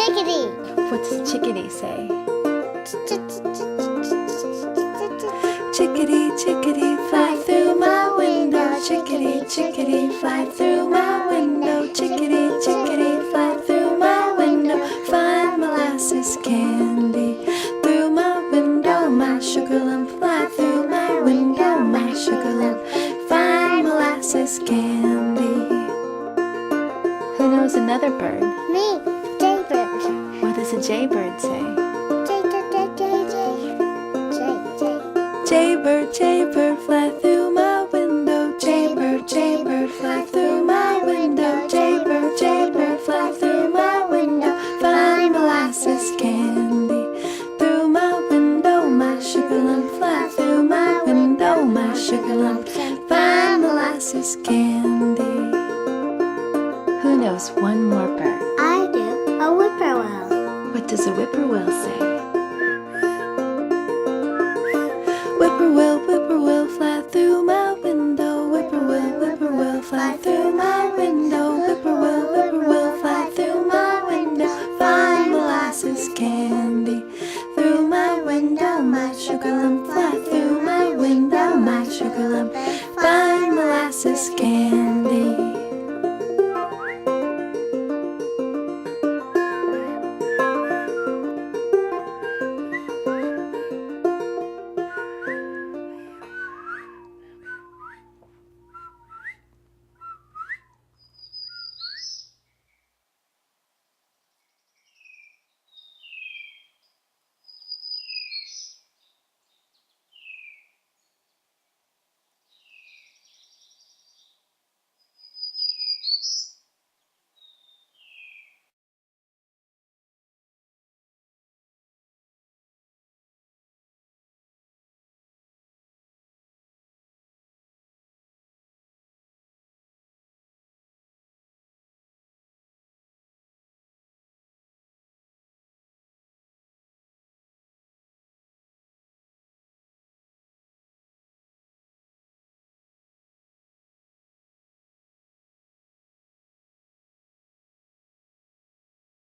chickadee. What does a chickadee say? Chickadee, chickadee, fly through my window. Chickadee, chickadee, fly through my window. Chickadee, chickadee, fly through my window. Find molasses candy through my window. My sugar lump, fly through my window. My sugar lump, find molasses candy. Who knows another bird? Me, jaybird. What does a jaybird say? J. Jaybird, jaybird, fly through my window. Jaybird, jaybird, fly through my window. Jaybird, jaybird, fly through my window. Find molasses candy through my window. My sugar lump, fly through my window. My sugar lump, find molasses candy. Who knows one more bird? I do. A whippoorwill. What does a whippoorwill say?